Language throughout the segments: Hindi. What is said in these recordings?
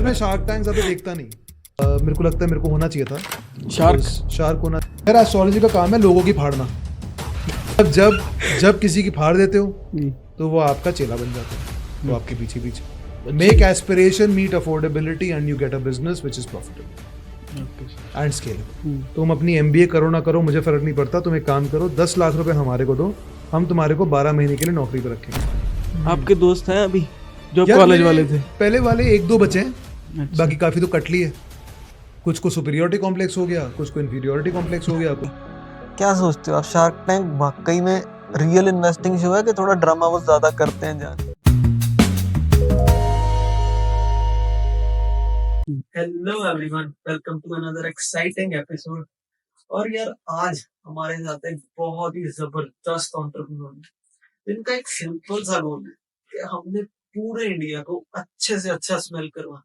मैं शार्क टैंक ज्यादा देखता नहीं। मेरे को लगता है मेरे को होना चाहिए था शार्क होना। मेरा एस्ट्रोलॉजी का काम है लोगों की फाड़ना। जब जब किसी की फाड़ देते हो तो वो आपका चेला बन जाता है, वो आपके पीछे पीछे। Make aspiration meet affordability and you get a business which is profitable and scalable. तुम अपनी एमबीए करो ना करो मुझे फर्क नहीं पड़ता, तुम एक काम करो 10 लाख रुपए हमारे को दो, हम तुम्हारे को 12 महीने के लिए नौकरी पर रखेंगे। आपके दोस्त हैं अभी जो कॉलेज वाले थे? पहले वाले 1-2 बचे हैं, अच्छा। बाकी काफी तो कट लिए। कुछ को सुपीरियोरिटी कॉम्प्लेक्स हो गया, कुछ को इन्फीरियोरिटी कॉम्प्लेक्स हो गया। क्या सोचते हो आप, शार्क टैंक वाकई में रियल इन्वेस्टिंग शो है कि थोड़ा ड्रामा वो ज्यादा करते हैं जान? Hello everyone, welcome to another exciting episode. और यार आज हमारे साथ एक बहुत ही जबरदस्त एंटरप्रेन्योर है जिनका एक सिंपल सा गोल है कि हमने पूरे इंडिया को अच्छे से अच्छा स्मेल करवाना।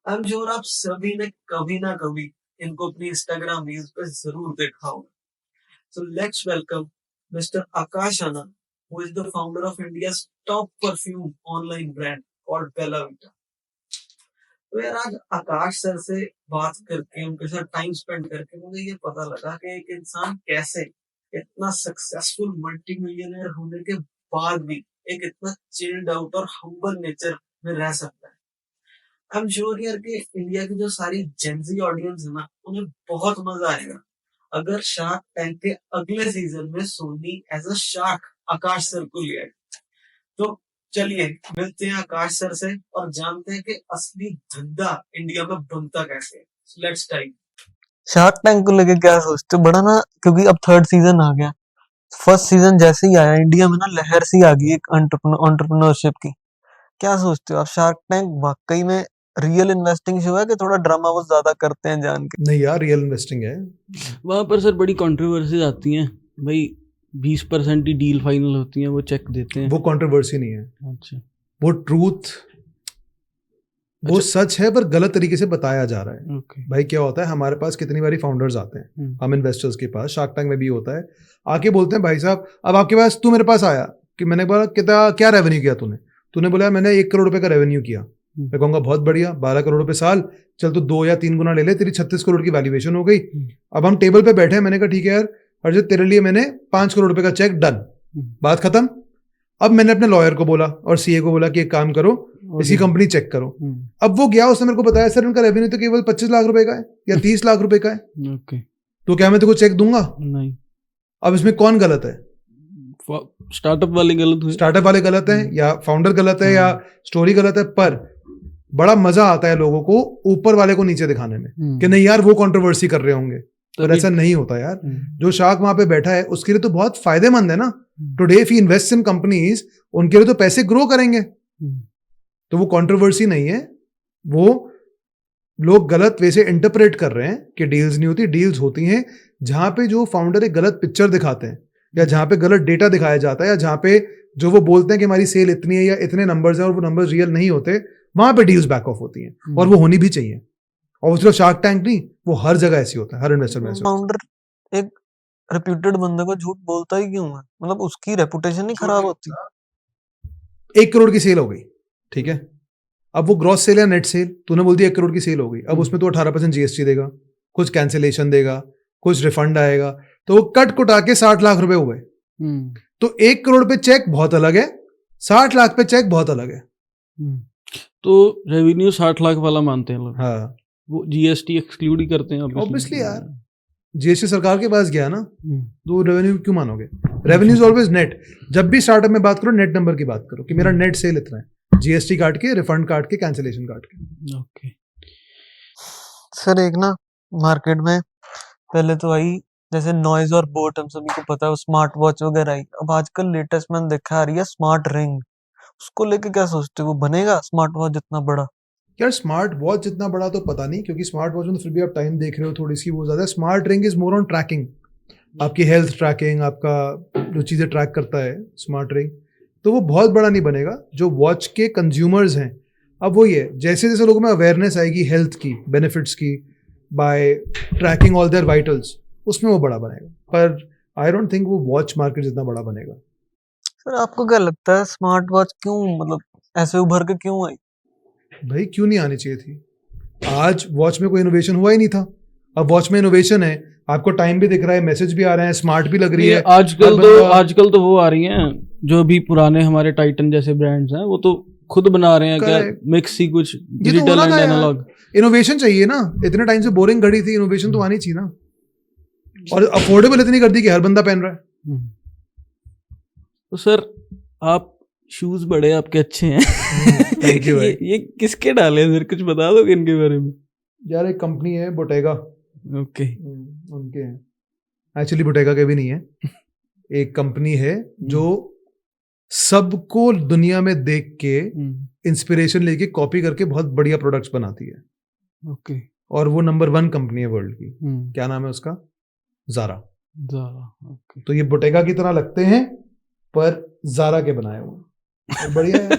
आई एम श्योर आप सभी ने कभी ना कभी इनको अपनी इंस्टाग्राम रील्स पे जरूर देखा होगा। So let's welcome Mister Akash Anand, who is the founder of India's top perfume online brand called Bella Vita. तो यार आज आकाश सर से बात करके उनके साथ टाइम स्पेंड करके मुझे ये पता लगा कि एक इंसान कैसे इतना सक्सेसफुल मल्टी मिलियनर होने के बाद भी एक इतना चिल्ड आउट और हम्बल नेचर में रह सकता है। आई एम श्योर यार कि इंडिया की जो सारी जेंजी ऑडियंस है ना, उन्हें बहुत मजा आएगा अगर शार्क टैंक के अगले सीजन में Sony as a shark Aakash sir को लिया। तो चलिए मिलते हैं आकाश सर से और जानते हैं कि असली धंधा इंडिया में बनता कैसे है। Let's time. शार्क टैंक को लेके क्या सोचते हो? बड़ा ना, क्योंकि अब 3rd सीजन आ गया। फर्स्ट सीजन जैसे ही आया इंडिया में ना लहर सी आ गई एक एंटरप्रेन्योरशिप की। क्या सोचते हो आप, शार्क टैंक वाकई में रियल इन्वेस्टिंग शो है कि थोड़ा ड्रामा वो ज्यादा करते हैं जान के? नहीं यार, रियल इन्वेस्टिंग है। वहाँ पर सर बड़ी कंट्रोवर्सीज आती हैं भाई, 20% ही डील फाइनल होती हैं, वो चेक देते हैं। वो कंट्रोवर्सी नहीं है, अच्छा, वो ट्रूथ, वो सच है पर गलत तरीके से बताया जा रहा है। ओके। भाई क्या होता है, हमारे पास कितनी बारी फाउंडर्स आते हैं, हम इन्वेस्टर्स के पास, शार्क टैंक में भी होता है, आके बोलते हैं भाई साहब अब आपके पास, तू मेरे पास आया कि मैंने बोला कितना क्या रेवेन्यू किया तूने बोला मैंने 1 करोड़ रुपए का रेवेन्यू किया। मैं कहूंगा बहुत बढ़िया, 12 करोड़ रुपए साल, चल तो 2 या 3 गुना ले ले, तेरी 36 करोड़ की वैल्यूएशन हो गई। अब हम टेबल पे बैठे हैं, मैंने कहा ठीक है यार हर्षित, तेरे लिए मैंने 5 करोड़ रुपए का चेक, डन, बात खत्म। अब मैंने अपने लॉयर को बोला और सीए को बोला कि एक काम करो, इसकी कंपनी चेक करो। अब वो गया, उसने मेरे को बताया सर इनका रेवेन्यू तो केवल 25 लाख रुपए का है या 30 लाख रुपए का है। ओके। तो क्या मैं तेको चेक दूंगा? नहीं। अब इसमें कौन गलत है? स्टार्टअप वाले गलत हुए, स्टार्टअप वाले गलत हैं या फाउंडर गलत है या स्टोरी गलत है। पर बड़ा मजा आता है लोगों को ऊपर वाले को नीचे दिखाने में कि नहीं यार वो कंट्रोवर्सी कर रहे होंगे, पर ऐसा नहीं होता यार। जो शार्क वहां पे बैठा है उसके लिए तो बहुत फायदेमंद है ना। Today if he invest in companies, उनके लिए तो पैसे ग्रो करेंगे। तो वो कंट्रोवर्सी नहीं है, वो लोग गलत वे से इंटरप्रेट कर रहे हैं कि डील्स नहीं होती। डील्स होती हैं जहां पे जो फाउंडर एक गलत पिक्चर दिखाते हैं या जहां पे गलत डेटा दिखाया जाता है या जहां पे जो वो बोलते हैं कि हमारी सेल इतनी है या इतने नंबर्स हैं और वो नंबर्स रियल नहीं होते, वहां पे डील्स बैक ऑफ होती हैं और वो होनी भी चाहिए। और सिर्फ शार्क टैंक नहीं, वो हर जगह ऐसी होता है, हर इन्वेस्टर में ऐसी होता है। फाउंडर एक रेप्यूटेड बंदे को झूठ बोलता ही क्यों है? मतलब उसकी रेपुटेशन नहीं खराब होती? 1 करोड़ की सेल हो गई, ठीक है, अब वो ग्रॉस सेल या नेट सेल, तूने बोल दिया 1 करोड़ की सेल हो गई, अब उसमें तो 18% जीएसटी देगा, कुछ कैंसिलेशन देगा, कुछ रिफंड आएगा, तो वो कट कुटा के 60 लाख रुपए हुए। तो 1 करोड़ पे चेक बहुत अलग है, 60 लाख पे चेक बहुत अलग है। तो रेवेन्यू 60 लाख वाला मानते हैं लोग। हाँ, वो जीएसटी एक्सक्लूड ही करते हैं ऑब्वियसली यार, जीएसटी सरकार के पास गया ना, तो रेवेन्यू क्यों मानोगे? Revenue is always net. जब भी स्टार्टअप में बात करो, नेट नंबर की बात करो कि मेरा नेट सेल इतना है, जीएसटी काट के, रिफंड काट के, कैंसिलेशन काट के। ओके सर एक ना मार्केट में पहले तो आई जैसे नॉइज और बोट, हम सभी को पता है, स्मार्ट वॉच वगैरह आई। अब आजकल लेटेस्ट मैंने देखा आ रही है स्मार्ट रिंग। उसको लेके क्या सोचते हो, वो बनेगा स्मार्ट वॉच जितना बड़ा? यार स्मार्ट वॉच जितना बड़ा तो पता नहीं, क्योंकि स्मार्ट वॉच में तो फिर भी आप टाइम देख रहे हो थोड़ी सी, वो ज्यादा। Smart ring is more on tracking, आपकी हेल्थ ट्रैकिंग, आपका जो चीजें ट्रैक करता है स्मार्ट रिंग। तो वो बहुत बड़ा नहीं बनेगा। जो वॉच के कंज्यूमर्स हैं, अब वो ये जैसे जैसे लोगों में अवेयरनेस आएगी हेल्थ की, बेनिफिट्स की, by tracking all their vitals, उसमें वो बड़ा बनेगा। पर आई डोंट थिंक वो वॉच मार्केट जितना बड़ा बनेगा। सर आपको क्या लगता है स्मार्ट वॉच क्यों मतलब ऐसे उभर के क्यों आई? भाई क्यों नहीं आनी चाहिए थी? आज वॉच में कोई इनोवेशन हुआ ही नहीं था, अब वॉच में इनोवेशन है, आपको टाइम भी दिख रहा है, मैसेज भी आ रहे हैं, स्मार्ट भी लग रही है। आजकल तो वो आ रही हैं जो भी पुराने हमारे टाइटन जैसे ब्रांड्स हैं, वो तो खुद बना रहे हैं, क्या मिक्स ही कुछ डिजिटल एंड एनालॉग। इनोवेशन चाहिए ना, इतने टाइम से बोरिंग घड़ी थी, इनोवेशन तो आनी चाहिए ना। और अफोर्डेबल इतनी कर दी कि हर बंदा पहन रहा है। तो सर आप शूज बड़े आपके अच्छे हैं। थैंक यू भाई। ये किसके डाले हैं सर, कुछ बता दोगे इनके बारे में? यार एक कंपनी है बोटेगा, ओके, उनके हैं। एक्चुअली बोटेगा के भी नहीं है, एक कंपनी है जो सबको दुनिया में देख के इंस्पिरेशन लेके कॉपी करके बहुत बढ़िया प्रोडक्ट्स बनाती है। ओके, और वो नंबर 1 कंपनी है वर्ल्ड की। क्या नाम है उसका? ज़ारा। ओके। तो ये बोटेगा की तरह लगते हैं पर ज़ारा के बनाए हुए, बढ़िया है।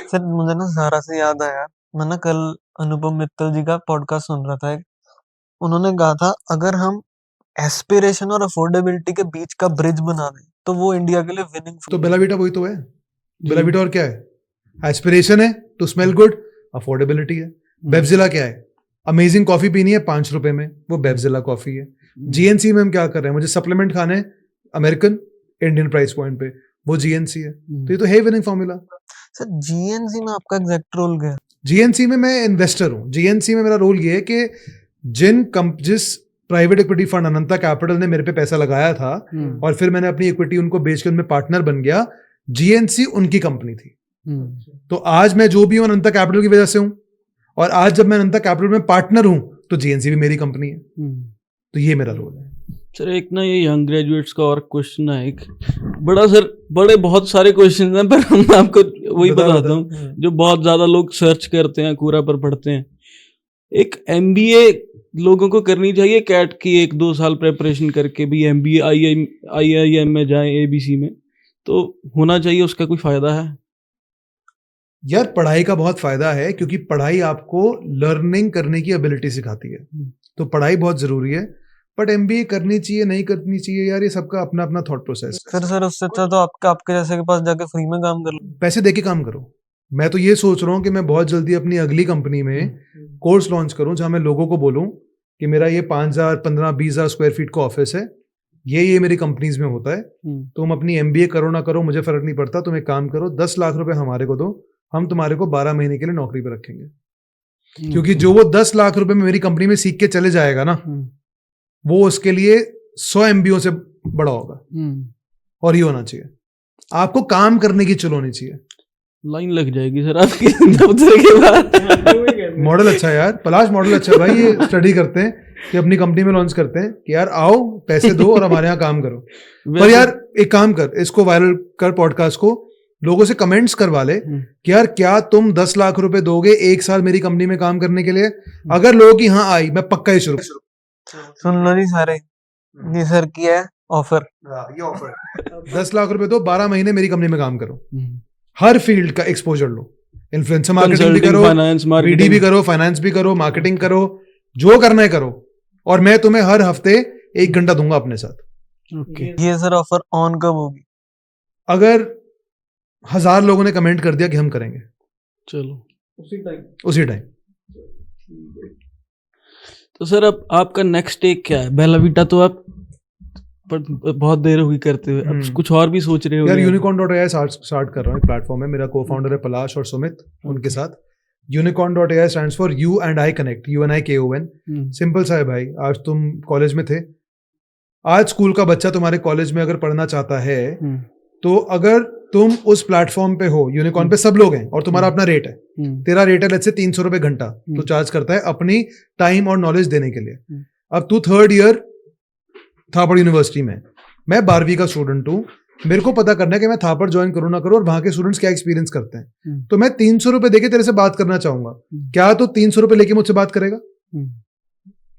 सर मुझे ना ज़ारा से याद आया, मैं ना कल अनुपम मित्तल जी का पॉडकास्ट सुन रहा था, उन्होंने कहा था अगर हम एस्पिरेशन और अफोर्डेबिलिटी के बीच का ब्रिज बना दें तो वो इंडिया के लिए विनिंग। तो बेला वीटा वही तो है। बेला वीटा और क्या है? एस्पिरेशन है टू स्मेल गुड, अफोर्डेबिलिटी है। बेवजिला क्या है? अमेजिंग कॉफी पीनी है 5 रुपए में, वो बेवजिला कॉफी है। जीएनसी में हम क्या कर रहे हैं? मुझे सप्लीमेंट खाने हैं अमेरिकन इंडियन प्राइस पॉइंट पे, वो जीएनसी है। तो ये तो है विनिंग फॉर्मूला। सर जीएनसी में आपका एग्जैक्ट रोल क्या है? जीएनसी में मैं इन्वेस्टर हूँ। जीएनसी में मेरा रोल ये है कि जिस प्राइवेट इक्विटी फंड अनंता कैपिटल ने मेरे पे पैसा लगाया था और फिर मैंने अपनी इक्विटी उनको बेच के उनमें पार्टनर बन गया, जीएनसी उनकी कंपनी थी। तो आज मैं जो भी हूं अनंता कैपिटल की वजह से हूं, और आज जब मैं अनंता कैपिटल में पार्टनर हूं तो जीएनसी भी मेरी कंपनी है। तो ये मेरा रोल है। सर एक ना ये यंग ग्रेजुएट्स का और क्वेश्चन है एक बड़ा, सर बड़े बहुत सारे क्वेश्चन हैं, पर हम आपको वही बताता हूँ जो बहुत ज्यादा लोग सर्च करते हैं, कूरा पर पढ़ते हैं। एक एमबीए लोगों को करनी चाहिए कैट की 1-2 साल प्रिपरेशन करके भी एमबीए आईआईएम में जाए, एबीसी में, तो होना चाहिए, उसका कोई फायदा है? यार पढ़ाई का बहुत फायदा है, क्योंकि पढ़ाई आपको लर्निंग करने की एबिलिटी सिखाती है। तो पढ़ाई बहुत जरूरी है, बट एमबीए करनी चाहिए नहीं करनी चाहिए यार, ये सबका अपना अपना थॉट प्रोसेस है। सर उससे अच्छा तो आपके जैसे के पास जाके फ्री में काम कर लो, पैसे देके काम करो। मैं तो ये सोच रहा हूँ कि मैं बहुत जल्दी अपनी अगली कंपनी में कोर्स लॉन्च करूँ जहां मैं लोगों को बोलूँ कि मेरा ये 5,000, 15, 20,000 स्क्वायर फीट का ऑफिस है, ये मेरी कंपनीज में होता है। तुम अपनी एमबीए करो ना करो मुझे फर्क नहीं पड़ता, तुम एक काम करो 10 लाख रुपए हमारे को दो, हम तुम्हारे को 12 महीने के लिए नौकरी पर रखेंगे। क्योंकि जो वो 10 लाख रुपए में मेरी कंपनी में सीख के चले जाएगा ना, वो उसके लिए 100 एमबीओ से बड़ा होगा। और ये होना चाहिए, आपको काम करने की चुल होनी चाहिए। लाइन लग जाएगी सर आपकी दफ्तर के बाद। मॉडल अच्छा है यार, पलाश मॉडल अच्छा है भाई। ये स्टडी करते हैं कि अपनी कंपनी में लॉन्च करते हैं कि यार आओ पैसे दो और हमारे यहाँ काम करो। पर यार एक काम कर, इसको वायरल कर, पॉडकास्ट को, लोगों से कमेंट्स करवा ले कि यार क्या तुम 10 लाख रुपए दोगे 1 साल मेरी कंपनी में काम करने के लिए? अगर लोगों की हाँ आई, मैं पक्का ही शुरू। सुन लो जी सारे, ये सर की है ऑफर, ये ऑफर 10 लाख रुपए दो, 12 महीने मेरी कंपनी में काम करो, हर फील्ड का एक्सपोजर लो, इन्फ्लुएंसर मार्केटिंग भी करो, बीडी भी करो, फाइनेंस भी करो, मार्केटिंग करो, जो करना है करो, और मैं तुम्हें हर हफ्ते 1 घंटा दूंगा अपने साथ। ओके। ये सर ऑफर ऑन कब होगी? अगर 1000 लोगों ने कमेंट कर दिया कि हम करेंगे, चलो उसी टाइम। तो सर अब आपका नेक्स्ट स्टेक क्या है? बेला वीटा तो आप बहुत देर होगी करते हुए, अब कुछ और भी सोच रहे हो? यार unicorn.ai स्टार्ट कर रहा हूँ, एक प्लेटफॉर्म है, मेरा को-फाउंडर है पलाश और सुमित, उनके साथ। unicorn.ai stands for you and I connect, UNIKON। Simple सा है भाई, आज तुम कॉलेज में थे, आज स्कूल का बच्चा तुम्हारे कॉलेज में अगर पढ़ना चाहता है, तो अगर तुम उस प्लेटफॉर्म पे हो, यूनिकॉर्न पे सब लोग हैं और तुम्हारा अपना रेट है, तेरा रेट है लेट्स से 300 रुपए घंटा, तो चार्ज करता है अपनी टाइम और नॉलेज देने के लिए। अब तू 3rd ईयर थापड़ यूनिवर्सिटी में, मैं 12वीं का स्टूडेंट हूँ, मेरे को पता करना है कि मैं थापड़ ज्वाइन करूँ ना करूँ और वहां के स्टूडेंट्स क्या एक्सपीरियंस करते हैं। तो मैं 300 रुपए देके तेरे से बात करना चाहूंगा, क्या तू 300 रुपए लेके मुझसे बात करेगा?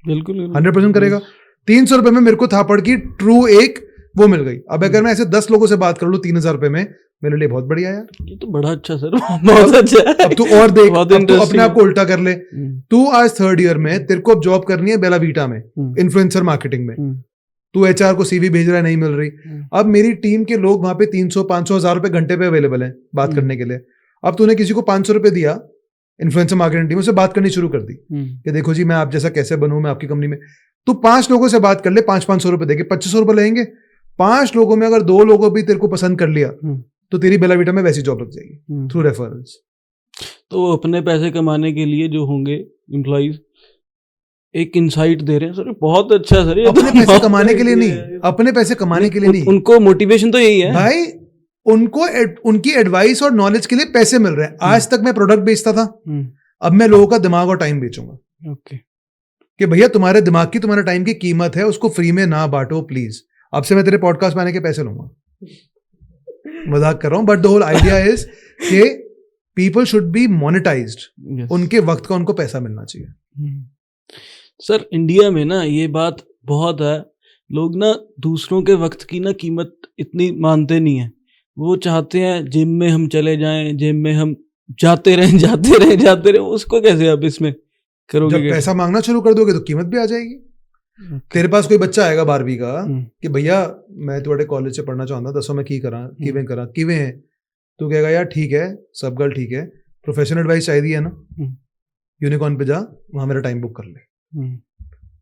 बिल्कुल 100% करेगा। 300 रुपए में मेरे को थापड़ की ट्रू एक वो मिल गई। अब अगर मैं ऐसे 10 लोगों से बात कर लूं 3000 रुपए में, मेरे लिए बहुत बढ़िया यार, ये तो बड़ा अच्छा सर, बहुत अच्छा है। अब तू और देख, अब तू अपने आप को उल्टा कर ले, तू आज 3rd ईयर में, तेरे को अब जॉब करनी है बेला वीटा में, इन्फ्लुएंसर मार्केटिंग में, तू HR को CV भेज रहा है, नहीं मिल रही। अब मेरी टीम के लोग वहां पे 300, 500, 1000 रुपए घंटे पे अवेलेबल है बात करने के लिए। अब तूने किसी को 500 रुपए दिया, इन्फ्लुएंसर मार्केटिंग टीम, उससे बात करनी शुरू कर दी कि देखो जी मैं आप जैसा कैसे बनूं, मैं आपकी कंपनी में, तू 5 लोगों से बात कर ले, 500 रुपए देके 2500 रुपए लेंगे। 5 लोगों में अगर 2 लोगों भी तेरे को पसंद कर लिया तो तेरी बेला वीटा में वैसी जॉब लग जाएगी थ्रू रेफरल्स। तो वो अपने पैसे कमाने के लिए जो होंगे एम्प्लॉइज एक इनसाइट दे रहे हैं सर, बहुत अच्छा है सर। ये अपने तो पैसे कमाने के लिए नहीं, अपने पैसे कमाने के लिए नहीं, उनको मोटिवेशन तो यही है भाई, उनको उनकी एडवाइस और नॉलेज के लिए पैसे मिल रहे हैं। आज तक मैं प्रोडक्ट बेचता था, अब मैं लोगों का दिमाग और टाइम बेचूंगा। ओके, कि भैया तुम्हारे दिमाग की, तुम्हारे टाइम की कीमत है, उसको फ्री में ना बांटो प्लीज। अब से मैं तेरे पॉडकास्ट में आने के पैसे लूंगा, मजाक कर रहा हूं, but the whole idea is कि पीपल शुड बी मोनेटाइज्ड, उनके वक्त का उनको पैसा मिलना चाहिए। सर इंडिया में ना ये बात बहुत है, लोग ना दूसरों के वक्त की ना कीमत इतनी मानते नहीं है। वो चाहते हैं जिम में हम चले जाएं, जिम में हम जाते रहें। उसको कैसे आप इसमें करोगे? जब पैसा मांगना शुरू कर दोगे तो कीमत भी आ जाएगी। तेरे पास कोई बच्चा आएगा 12वीं का कि भैया मैं तुम्हारे कॉलेज से पढ़ना चाहता, दसों में की करा किवें है, तू कहेगा यार ठीक है, सब गल ठीक है, प्रोफेशनल एडवाइस चाहिए है ना, यूनिकॉर्न पे जा, वहां मेरा टाइम बुक कर ले।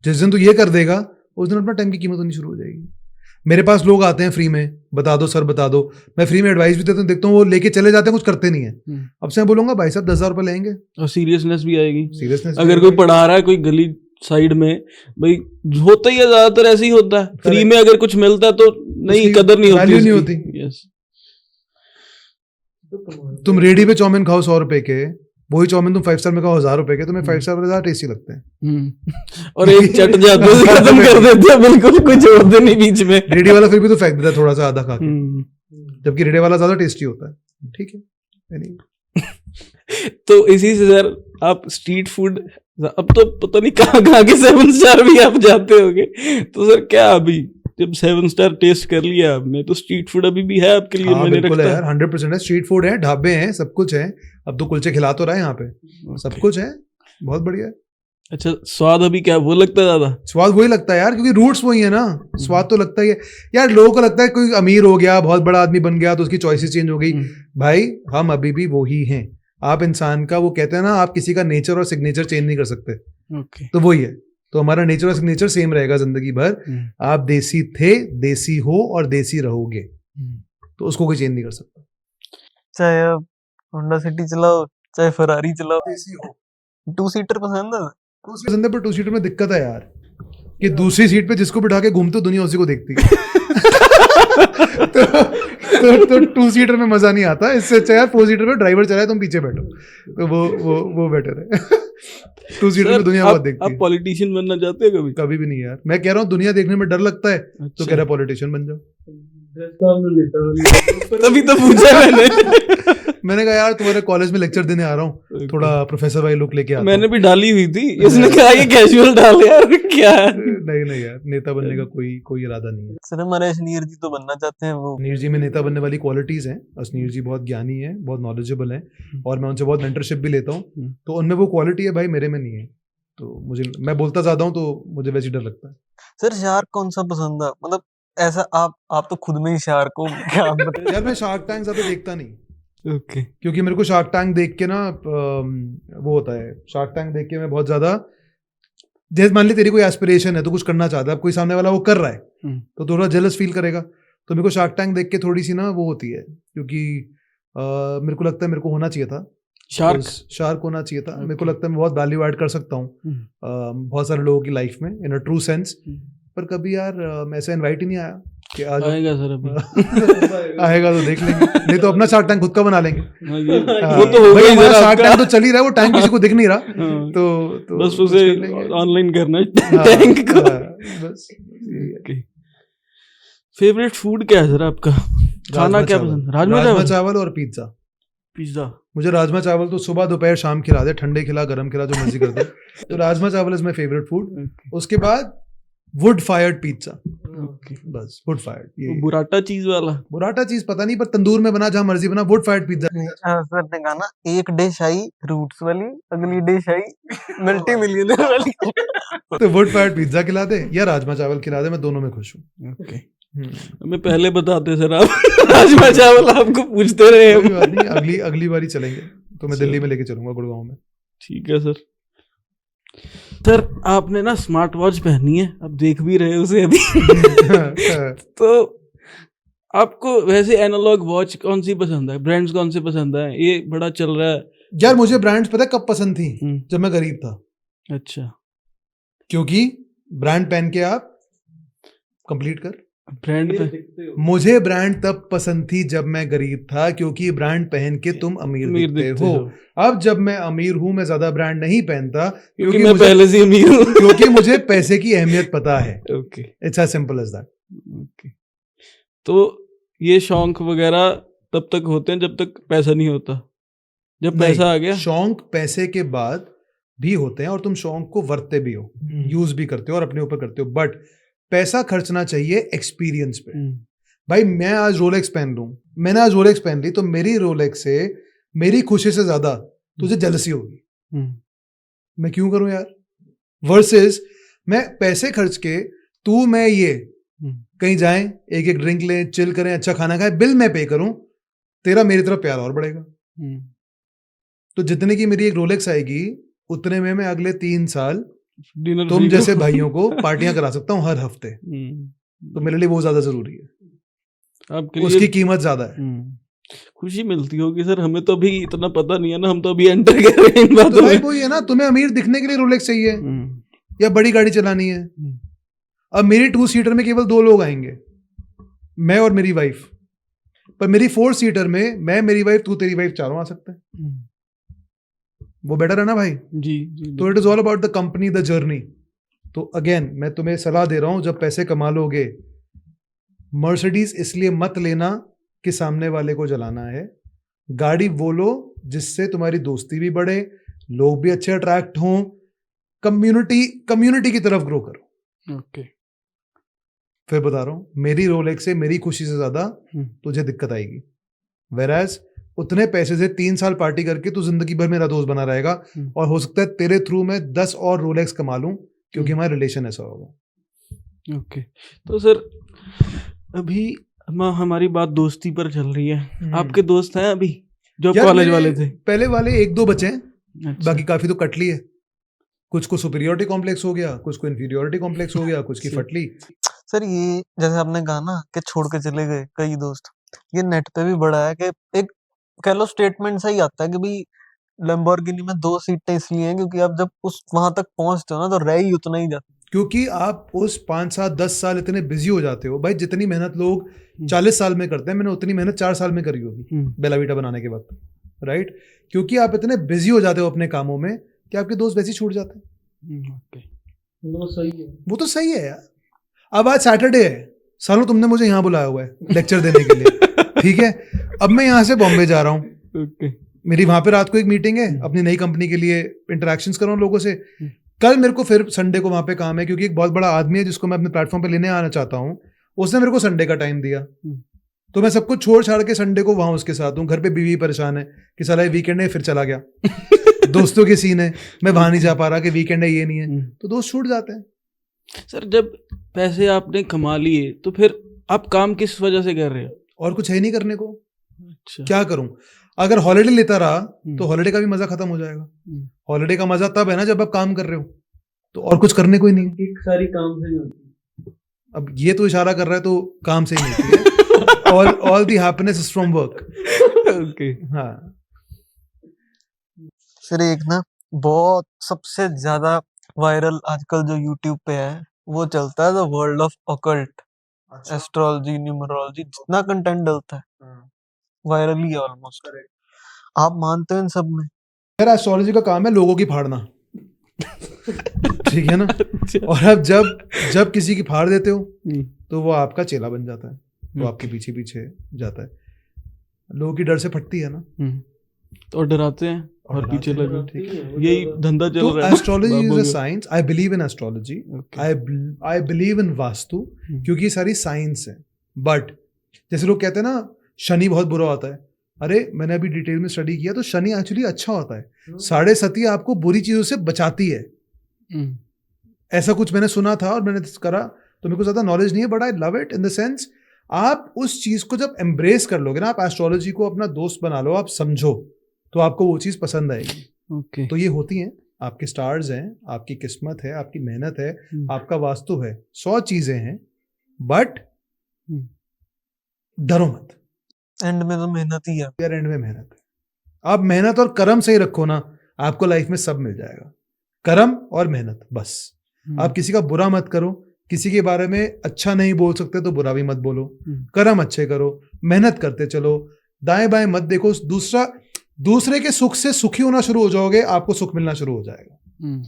जिस दिन तू ये कर देगा उस दिन अपना टाइम की कीमत होनी शुरू हो जाएगी। मेरे पास लोग आते हैं फ्री में, बता दो सर बता दो, मैं फ्री में एडवाइस भी देता हूँ, देखता हूँ वो लेके चले जाते हैं, कुछ करते नहीं है। अब से मैं बोलूंगा भाई साहब 10,000 रुपए लेंगे, और सीरियसनेस भी आएगी। सीरियसनेस अगर कोई पढ़ा रहा है कोई गली साइड में, भाई होता ही है, ज्यादातर ऐसे ही होता है, फ्री में अगर कुछ मिलता है तो नहीं, कदर नहीं होती, वैल्यू नहीं होती। यस, तुम रेडी पे चाउमीन खाओ 100 रुपए के, वही चाउमीन तुम 5 स्टार में खाओ 1000 रुपए के, तुम्हें 5 स्टार वाले ज्यादा टेस्टी लगते हैं। और एक चट जाते हैं, खत्म कर देते हैं, बिल्कुल कुछ छोड़ते नहीं बीच में। रेडी वाला फिर भी तो फेंक देता है थोड़ा सा आधा खा के, जबकि रेडी वाला ज्यादा टेस्टी होता है। ठीक है, तो इसी से सर आप स्ट्रीट फूड, अब तो पता नहीं कहाँ के 7 स्टार भी आप जाते होंगे, तो सर क्या अभी जब 7 स्टार टेस्ट कर लिया आपने, तो स्ट्रीट फूड अभी भी है आपके लिए? हाँ, मैंने बिल्कुल है रखता यार, 100% है। स्ट्रीट फूड है, ढाबे हैं, सब कुछ है। अब तो कुलचे खिला तो रहा है यहाँ पे, सब कुछ है, बहुत बढ़िया है। अच्छा, स्वाद अभी क्या वो लगता है ज्यादा? स्वाद वही लगता है यार, क्योंकि रूट्स वही है ना, स्वाद तो लगता ही है यार। लोगों को लगता है कोई अमीर हो गया, बहुत बड़ा आदमी बन गया तो उसकी चॉइसेस चेंज हो गई। भाई हम अभी भी वही हैं। आप इंसान का, वो कहते हैं ना, आप किसी का नेचर और सिग्नेचर चेंज नहीं कर सकते। ओके, तो वही है, तो हमारा नेचर और सिग्नेचर सेम रहेगा जिंदगी भर। आप देसी थे, देसी हो और देसी रहोगे, तो उसको कोई चेंज नहीं कर सकता। चाहे आप होंडा सिटी चलाओ, चाहे फरारी चलाओ, देसी हो। 2 सीटर पसंद है? पसंद है, पर 2 सीटर में दिक्कत है यार कि दूसरी सीट पे जिसको बिठा के घूमते हो दुनिया उसी को देखती है। तो 2 सीटर में मजा नहीं आता। इससे अच्छा यार 4 सीटर में ड्राइवर चलाए, तुम पीछे बैठो, तो वो बेटर है। 2 सीटर में दुनिया बहुत देखती है। आप पॉलिटिशियन बनना चाहते हैं कभी? कभी भी नहीं यार, मैं कह रहा हूँ दुनिया देखने में डर लगता है, तो कह रहा पॉलिटिशियन बन जाओ। तभी तो पूछा मैंने। मैंने कहा यार तुम्हारे कॉलेज में लेक्चर देने आ रहा हूँ, थोड़ा प्रोफेसर वाली लुक लेके आता हूं। मैंने भी डाली हुई थी, इसने कहा ये कैजुअल डाल यार, क्या है? नहीं यार, नेता बनने का कोई इरादा नहीं है। सर हमारे अश्नीर जी तो बनना चाहते हैं। वो अश्नीर जी में नेता बनने वाली क्वालिटीज हैं। अश्नीर जी बहुत ज्ञानी है, बहुत नॉलेजेबल है, और मैं उनसे बहुत मेंटरशिप भी लेता हूँ, तो उनमें वो क्वालिटी है भाई, मेरे में नहीं है। तो मुझे, मैं बोलता ज्यादा हूँ तो मुझे वैसे डर लगता है। सर शार्क कौन सा पसंद है? मतलब ऐसा आप तो खुद में ही शार्क हो, क्या आप बताइए? यार मैं शार्क टैंक ज्यादा देखता नहीं। ओके, क्योंकि मेरे को शार्क टैंक देख के ना वो होता है, शार्क टैंक देख के मैं बहुत ज्यादा, जैसे मान ली तेरी कोई एस्पिरेशन है तो कुछ करना चाहता है, अब कोई सामने वाला वो कर रहा है तो थोड़ा जेलस फील करेगा। तो मेरे को शार्क टैंक देख के थोड़ी सी ना वो होती है, क्योंकि मेरे को लगता है मेरे को होना चाहिए था, शार्क होना चाहिए था। मेरे को लगता है मैं बहुत वैल्यू ऐड कर सकता हूँ बहुत सारे लोगों की लाइफ में, इन अ ट्रू सेंस। पर कभी यार ऐसा इनवाइट ही नहीं आया कि आज आएगा सर अभी। आएगा तो देख लेंगे, नहीं तो अपना शार्क टैंक खुद का बना लेंगे। वो तो हो भाई गई हमारा सर शार्क आपका। टैंक तो चल ही रहा है, वो टैंक किसी को दिख नहीं रहा, तो बस उसे ऑनलाइन करना है टैंक को। बस फेवरेट फूड क्या है सर आपका? खाना क्या पसंद? राजमा चावल और पिज्जा। पिज्जा? मुझे राजमा चावल तो सुबह दोपहर शाम खिला दे, ठंडे खिला गरम खिला, जो मर्जी कर दे। तो राजमा चावल इज माय फेवरेट फूड। उसके बाद वुड फायर्ड पिज्जा, बस वुड फायर्ड। ये बुराटा चीज वाला? बुराटा चीज पता नहीं, पर तंदूर में बना, जहां मर्जी बना, वुड फायर्ड पिज्जा। सर ने कहा ना, एक डिश आई रूट्स वाली, अगली डिश आई मल्टी मिलियनर वाली। तो वुड फायर्ड पिज्जा खिला दे या राजमा चावल खिला दे, मैं दोनों में खुश हूँ। ओके, हमें पहले बताते सर आप। राजमा चावल आपको पूछते रहे। कोई बात नहीं, अगली बारी चलेंगे, तो मैं दिल्ली में लेके चलूंगा, गुड़गांव में। ठीक है सर। सर आपने ना स्मार्ट वॉच पहनी है, अब देख भी रहे हो उसे अभी। तो आपको वैसे एनालॉग वॉच कौन सी पसंद है, ब्रांड्स कौन से पसंद है? ये बड़ा चल रहा है यार मुझे ब्रांड्स पता है कब पसंद थी? जब मैं गरीब था। अच्छा, क्योंकि ब्रांड पहन के आप कंप्लीट कर। ब्रांड पे मुझे ब्रांड तब पसंद थी जब मैं गरीब था, क्योंकि ब्रांड पहन के तुम अमीर दिखते हो। अब जब मैं अमीर हूं, मैं ज्यादा ब्रांड नहीं पहनता क्योंकि मैं पहले से अमीर हूं। क्योंकि मुझे पैसे की अहमियत पता है। Okay, it's as simple as that. Okay. तो ये शौक वगैरह तब तक होते हैं जब तक पैसा नहीं होता, जब पैसा आ गया शौक पैसे के बाद भी होते हैं, और तुम शौक को वरतते भी हो, यूज भी करते हो और अपने ऊपर करते हो, बट पैसा खर्चना चाहिए एक्सपीरियंस पे। भाई मैं आज रोलेक्स पहन लूं, मैंने आज रोलेक्स पहन ली, तो मेरी रोलेक्स से मेरी खुशी से ज्यादा तुझे जेलसी होगी। मैं क्यों करूं यार? वर्सेस मैं पैसे खर्च के तू मैं ये कहीं जाएं, एक एक ड्रिंक लें, चिल करें, अच्छा खाना खाएं, बिल मैं पे करूं, तेरा मेरी तरफ प्यार और बढ़ेगा। तो जितने की मेरी एक रोलेक्स आएगी, उतने में मैं अगले 3 साल तुम जैसे भाइयों को पार्टियां करा सकता हूँ हर हफ्ते। तो मेरे लिए वो ज्यादा जरूरी है, आपके लिए उसकी कीमत ज्यादा है। खुशी मिलती होगी सर, हमें तो अभी इतना पता नहीं है ना, हम तो अभी एंटर कर रहे हैं इन बातों तो भाई में। वो ये ना, तुम्हें अमीर दिखने के लिए रोलेक्स चाहिए या बड़ी गाड़ी चलानी है। अब मेरी 2 सीटर में केवल 2 लोग आएंगे, मैं और मेरी वाइफ, पर मेरी 4 सीटर में मैं, मेरी वाइफ, तू, तेरी वाइफ, चारों आ सकते हैं। वो बेटर है ना भाई? जी। तो it is all about the company, the journey. तो अगेन मैं तुम्हें सलाह दे रहा हूं, जब पैसे कमा लोगे, मर्सिडीज इसलिए मत लेना कि सामने वाले को जलाना है। गाड़ी वो लो जिससे तुम्हारी दोस्ती भी बढ़े, लोग भी अच्छे अट्रैक्ट हों, कम्युनिटी की तरफ ग्रो करो। ओके, फिर बता रहा हूं, मेरी रोलेक्स से मेरी खुशी से ज्यादा तुझे दिक्कत आएगी। वेराज उतने पैसे से 3 साल पार्टी करके तू जिंदगी भर मेरा दोस्त बना रहेगा, और हो सकता है तेरे थ्रू मैं 10 और रोलेक्स कमा लूं, क्योंकि हमारा रिलेशन ऐसा होगा। ओके। तो सर अभी हमारी बात दोस्ती पर चल रही है, आपके दोस्त हैं अभी जो कॉलेज वाले थे? पहले वाले 1-2 बचे हैं। अच्छा। बाकी काफी तो कटली है। कुछ को सुपीरियोरिटी कॉम्प्लेक्स हो गया, कुछ को इंफीरियोरिटी कॉम्प्लेक्स हो गया, कुछ की फटली। सर ये जैसे आपने कहा ना कि छोड़ के चले गए कई दोस्त, ये नेट पे भी बड़ा है कि एक कह लो स्टेटमेंट सही आता है कि भाई लैम्बोर्गिनी में 2 सीटें इसलिए हैं क्योंकि आप जब उस वहां तक पहुंचते हो ना, तो रह ही उतना ही जाता है। क्योंकि आप उस 5, 7, 10 साल इतने बिजी हो जाते हो। भाई जितनी मेहनत लोग 40 साल में करते हैं, मैंने उतनी मेहनत 4 साल में करी होगी बेला वीटा बनाने के वक्त, राइट? क्योंकि आप इतने बिजी हो जाते हो अपने कामों में कि आपके दोस्त वैसे ही छूट जाते हैं। वो सही है, वो तो सही है यार। अब आज सैटरडे है, सालों तुमने मुझे यहाँ बुलाया हुआ है लेक्चर देने के लिए, ठीक है? अब मैं यहाँ से बॉम्बे जा रहा हूँ, मेरी वहां पे रात को एक मीटिंग है अपनी नई कंपनी के लिए, इंटरेक्शंस कर रहा हूँ लोगों से। कल मेरे को फिर संडे को वहां पे काम है, क्योंकि एक बहुत बड़ा आदमी है जिसको मैं अपने प्लेटफॉर्म पे लेने आना चाहता हूँ, उसने मेरे को संडे का टाइम दिया, तो मैं सब कुछ छोड़ छाड़ के संडे को वहां उसके साथ हूँ। घर पे बीवी परेशान है कि साला वीकेंड है, फिर चला गया। दोस्तों के सीन है, मैं वहां नहीं जा पा रहा कि वीकेंड है, ये नहीं है, तो दोस्त छूट जाते हैं। सर जब पैसे आपने कमा लिए तो फिर आप काम किस वजह से कर रहे हो? और कुछ है नहीं करने को। अच्छा। क्या करूं? अगर हॉलिडे लेता रहा तो हॉलिडे का भी मजा खत्म हो जाएगा। हॉलिडे का मजा तब है ना जब आप काम कर रहे हो, तो और कुछ करने को ही नहीं। सारी काम से मिलती है। अब ये तो इशारा कर रहा है, तो काम से ही मिलती है। All the happiness is from work. Okay. हाँ फिर एक ना बहुत सबसे ज्यादा वायरल आजकल जो यूट्यूब पे है वो चलता है, the world of occult, astrology, numerology, जितना कंटेंट डलता है वायरल ही है ऑलमोस्ट। आप मानते हो इन सब में? यार एस्ट्रोलॉजी का काम है लोगों की फाड़ना, ठीक है ना? और अब जब किसी की फाड़ देते हो तो वो आपका चेला बन जाता है, वो आपके पीछे पीछे जाता है। लोगों की डर से फटती है ना, तो डराते हैं और पीछे लगे। यही धंधा चल रहा है। Astrology is a science. I believe in astrology, I believe in vastu, क्योंकि ये सारी साइंस है। बट जैसे लोग कहते हैं ना शनि बहुत बुरा होता है, अरे मैंने अभी डिटेल में स्टडी किया तो शनि एक्चुअली अच्छा होता है। 7.5 आपको बुरी चीजों से बचाती है, ऐसा कुछ मैंने सुना था और मैंने करा, तो मेरे को ज्यादा नॉलेज नहीं है, but I love it in the sense आप उस चीज को जब एम्ब्रेस कर लोगे ना, आप एस्ट्रोलॉजी को अपना दोस्त बना लो, आप समझो, तो आपको वो चीज पसंद आएगी। ओके। तो ये होती हैं, आपके स्टार्स हैं, आपकी किस्मत है, आपकी मेहनत है, आपका वास्तु है, 100 चीजें हैं, बट डरो मत, एंड में तो मेहनत ही है यार, एंड में मेहनत है। आप मेहनत और कर्म सही रखो ना, आपको लाइफ में सब मिल जाएगा। कर्म और मेहनत, बस। आप किसी का बुरा मत करो, किसी के बारे में अच्छा नहीं बोल सकते तो बुरा भी मत बोलो, कर्म अच्छे करो, मेहनत करते चलो, दाएं बाएं मत देखो। दूसरे के सुख से सुखी होना शुरू हो जाओगे, आपको सुख मिलना शुरू हो जाएगा।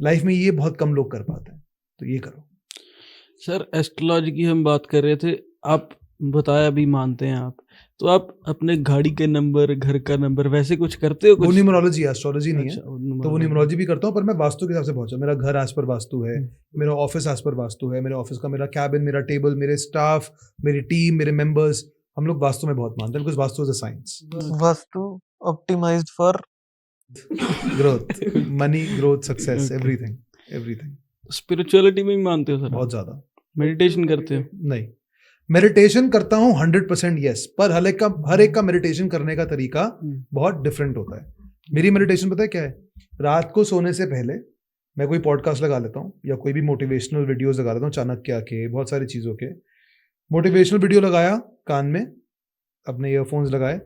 लाइफ में ये बहुत कम लोग कर पाते हैं, तो ये करो। सर एस्ट्रोलॉजी की हम बात कर रहे थे, आप बताया भी मानते हैं आप, तो आप अपने गाड़ी के नंबर, घर का नंबर वैसे कुछ करते हो? वो न्यूमरोलॉजी है, एस्ट्रोलॉजी नहीं है। अच्छा, तो वो न्यूमरोलॉजी भी करता हूँ, पर मैं वास्तु के हिसाब से पहुंचा। मेरा घर आस पर वास्तु है, मेरा ऑफिस आस पर वास्तु है, मेरे ऑफिस का मेरा कैबिन, मेरा टेबल, मेरे स्टाफ, मेरी टीम, मेरे मेंबर्स, हम लोग वास्तु में बहुत मानते हैं, because vastu is a science. Vastu optimised for growth, money, growth, success, everything. Spirituality में भी मानते हो सर? बहुत ज्यादा। मेडिटेशन करते हो? नहीं, मेडिटेशन करता हूँ 100% यस, पर हर एक का मेडिटेशन करने का तरीका बहुत डिफरेंट होता है। मेरी मेडिटेशन पता है क्या है? रात को सोने से पहले मैं कोई पॉडकास्ट लगा लेता हूँ या कोई भी मोटिवेशनल वीडियोस लगा लेता हूँ, चाणक्य के, बहुत सारी चीज़ों के। मोटिवेशनल वीडियो लगाया कान में, अपने ईयरफोन्स लगाए,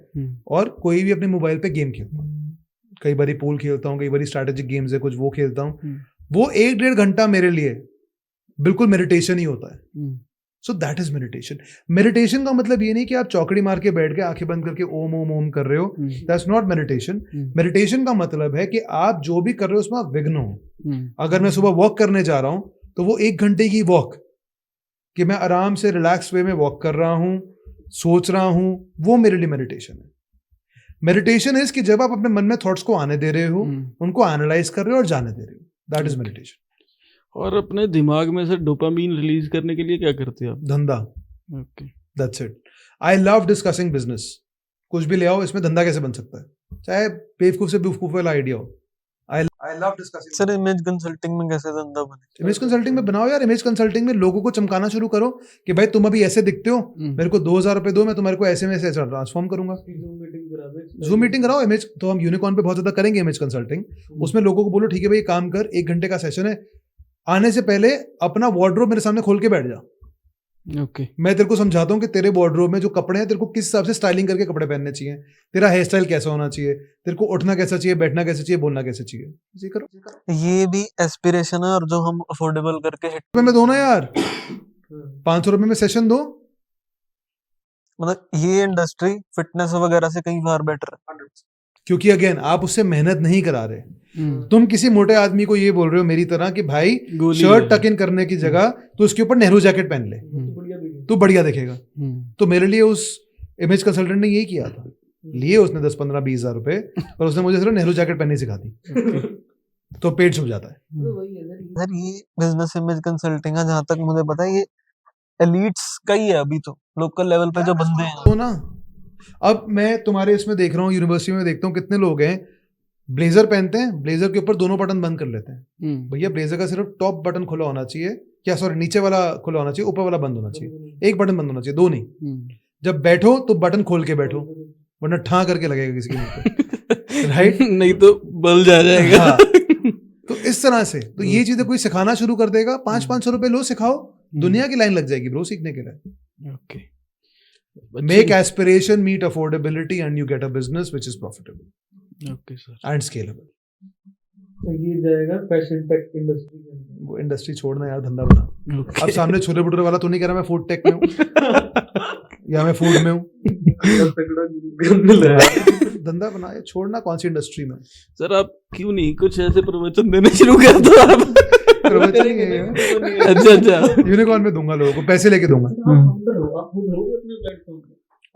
और कोई भी अपने मोबाइल पे गेम खेलता हूँ। कई बारी पूल खेलता हूँ, कई बारी स्ट्रैटेजिक गेम्स है कुछ, वो खेलता हूँ। वो 1-1.5 घंटा मेरे लिए बिल्कुल मेडिटेशन ही होता है। So that is meditation. Meditation का मतलब ये नहीं कि आप चौकड़ी मार के बैठ के आंखें बंद करके ओम ओम ओम कर रहे हो, दैट्स नॉट मेडिटेशन। मेडिटेशन का मतलब है कि आप जो भी कर रहे हो उसमें आप विघ्न हो। अगर मैं सुबह वॉक करने जा रहा हूं तो वो 1 घंटे की वॉक, कि मैं आराम से रिलैक्स वे में वॉक कर रहा हूं, सोच रहा हूं, वो मेरे लिए मेडिटेशन है। मेडिटेशन इज कि जब आप अपने मन में थॉट्स को आने दे रहे हो, उनको एनालाइज कर रहे हो और जाने दे रहे हो, दैट इज मेडिटेशन। और अपने दिमाग में से डोपामीन रिलीज करने के लिए क्या करते हो आप? धंधा। Okay, that's it. I love discussing business. कुछ भी ले आओ, इसमें धंधा कैसे बन सकता है, चाहे बेवकूफ से बेवकूफ वाला आइडिया हो। I love discussing. Sir image consulting में कैसे धंधा बने? इमेज कंसल्टिंग में बनाओ यार। इमेज कंसल्टिंग में लोगों को चमकाना शुरू करो कि भाई तुम अभी ऐसे दिखते हो, मेरे को 2000 रुपए दो, मैं तुम्हारे को ऐसे में ऐसे ट्रांसफॉर्म करूंगा। जूम मीटिंग कराओ। इमेज तो हम यूनिकॉर्न पे बहुत ज्यादा करेंगे इमेज कंसल्टिंग। उसमें लोगों को बोलो ठीक है भाई काम कर, 1 घंटे का सेशन है, आने से पहले अपना वार्डरोब मेरे सामने खोल के बैठ जा। ओके, मैं तेरे को समझाता हूँ कि तेरे वार्डरोब में जो कपड़े हैं, तेरे को किस हिसाब से स्टाइलिंग करके कपड़े पहनने चाहिए, तेरा हेयर स्टाइल कैसा होना चाहिए, तेरे को उठना कैसा चाहिए, बैठना कैसा चाहिए, बोलना कैसे चाहिए। ये करो। ये भी एस्पिरेशन है, और जो हम अफोर्डेबल करके हिट में दो ना यार, 500 रुपए में सेशन दो। मतलब ये इंडस्ट्री फिटनेस वगैरह से कहीं बार बेटर है, क्योंकि अगेन आप उससे मेहनत नहीं करा रहे। तुम किसी मोटे आदमी को ये बोल रहे हो मेरी तरह कि भाई शर्ट टक इन करने की जगह तो उसके ऊपर नेहरू जैकेट पहन ले, तो बढ़िया दिखेगा। तो मेरे लिए उस इमेज कंसल्टेंट ने यही किया था, लिए उसने 10, 15, 20 हजार रुपए, और उसने मुझे सिर्फ नेहरू जैकेट पहननी सिखा दी। तो पेट छुप जाता है। सर ये बिजनेस इमेज कंसल्टिंग है, जहां तक मुझे पता है ये एलिट्स का ही है अभी, तो लोकल लेवल पे जो बंदे हैं। तो ना अब मैं तुम्हारे इसमें देख रहा हूँ, यूनिवर्सिटी में देखता हूँ कितने लोग हैं ब्लेजर पहनते हैं, ब्लेजर के ऊपर दोनों बटन बंद कर लेते हैं। भैया ब्लेजर का सिर्फ टॉप बटन खुला होना चाहिए, क्या सॉरी नीचे वाला खुला होना चाहिए, ऊपर वाला बंद होना चाहिए, एक बटन बंद होना चाहिए, दो नहीं। जब बैठो तो बटन खोल के बैठो, वरना ठा करके लगेगा किसी के मुंह पे, राइट? नहीं तो बल जा जाएगा। हाँ। तो इस तरह से तो ये चीजें कोई सिखाना शुरू कर देगा, 500-500 रुपए लो, सिखाओ, दुनिया की लाइन लग जाएगी ब्रो सीखने के लिए। Okay, Make aspiration meet affordability and you get a business which is profitable okay sir, and scalable. तो ये जाएगा फैशन टेक इंडस्ट्री के अंदर। वो इंडस्ट्री छोड़ना यार, धंधा बना। अब सामने छोले भटूरे वाला तो नहीं कह रहा मैं फूड टेक में हूँ या मैं फूड में हूँ। धंधा बना, ये छोड़ना कौन सी इंडस्ट्री में। सर आप क्यों नहीं कुछ ऐसे प्रवचन देने शुरू कर दो आप? प्रवचन ही है। अच्छा, यूनिकॉर्न में दूंगा लोगों को, पैसे लेके दूंगा। प्लेटफॉर्म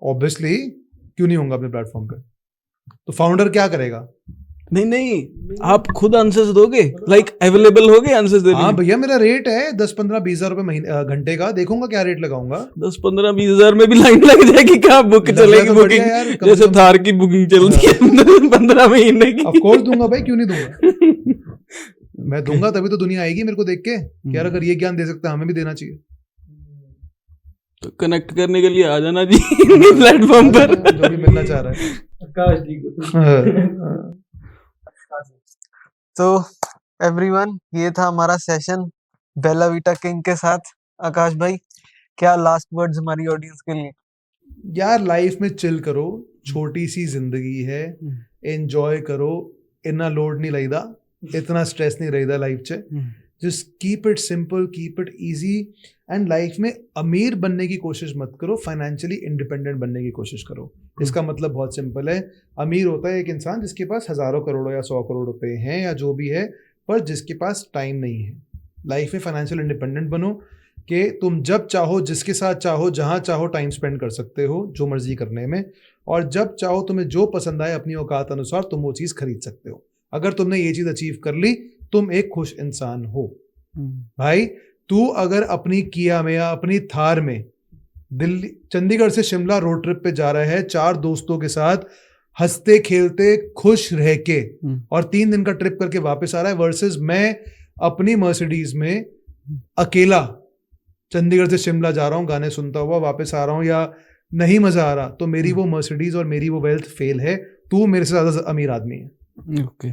ऑब्वियसली, क्यों नहीं होगा अपने प्लेटफॉर्म पे? तो फाउंडर क्या करेगा? नहीं आप खुद आंसर्स दोगे, लाइक अवेलेबल होगे आंसर्स देने? हाँ भैया, मेरा रेट है 10-15-20 हजार रुपए महीने घंटे का, देखूंगा क्या रेट लगाऊंगा। 10-15-20 हजार में भी लाइन लग जाएगी क्या? बुक चलेगी, बुकिंग जैसे थार की बुकिंग चलती है 15 महीने की। ऑफ कोर्स दूंगा भाई, क्यों नहीं दूंगा। मैं दूंगा तभी तो दुनिया आएगी मेरे को देख के कि यार अगर ये ज्ञान दे सकता है हमें भी देना चाहिए। तो कनेक्ट करने के लिए आ जाना जी प्लेटफॉर्म पर, जो भी मिलना चाह रहा है। आकाश जी को तो एवरीवन, ये था हमारा सेशन बेला वीटा किंग के साथ। आकाश भाई, क्या लास्ट वर्ड्स हमारी ऑडियंस के लिए? यार लाइफ में चिल करो, छोटी सी जिंदगी है, एंजॉय करो, इतना लोड नहीं लईदा, इतना स्ट्रेस नहीं रहीदा लाइफ च। Just keep it simple, keep it easy, and life में अमीर बनने की कोशिश मत करो, फाइनेंशियली इंडिपेंडेंट बनने की कोशिश करो। इसका मतलब बहुत सिंपल है, अमीर होता है एक इंसान जिसके पास हजारों करोड़ों या 100 करोड़ रुपए हैं या जो भी है, पर जिसके पास टाइम नहीं है। लाइफ में फाइनेंशियल इंडिपेंडेंट बनो कि तुम जब चाहो, जिसके साथ चाहो, जहाँ चाहो टाइम स्पेंड कर सकते हो, जो मर्जी करने में, और जब चाहो तुम्हें जो पसंद आए अपनी औकात अनुसार तुम वो चीज़ खरीद सकते हो। अगर तुमने ये चीज़ अचीव कर ली, तुम एक खुश इंसान हो। भाई तू अगर अपनी किया में या अपनी थार में दिल्ली चंडीगढ़ से शिमला रोड ट्रिप पे जा रहा है 4 दोस्तों के साथ, हंसते खेलते खुश रह के, और 3 दिन का ट्रिप करके वापस आ रहा है, वर्सेस मैं अपनी मर्सिडीज में अकेला चंडीगढ़ से शिमला जा रहा हूँ, गाने सुनता हुआ वापस आ रहा हूँ, या नहीं मजा आ रहा, तो मेरी वो मर्सिडीज और मेरी वो वेल्थ फेल है। तू मेरे से ज्यादा अमीर आदमी है। ओके,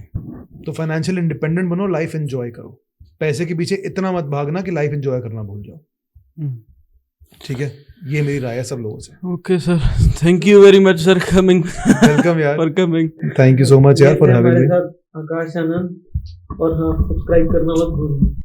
तो फाइनेंशियल इंडिपेंडेंट बनो, लाइफ एंजॉय करो, पैसे के पीछे इतना मत भागना कि लाइफ एंजॉय करना भूल जाओ। ठीक है, ये मेरी राय है सब लोगों से। Okay sir, thank you very much sir coming, welcome यार, for coming, thank you so much यार for having me. Akash Anand, और हाँ, सब्सक्राइब करना मत भूलना।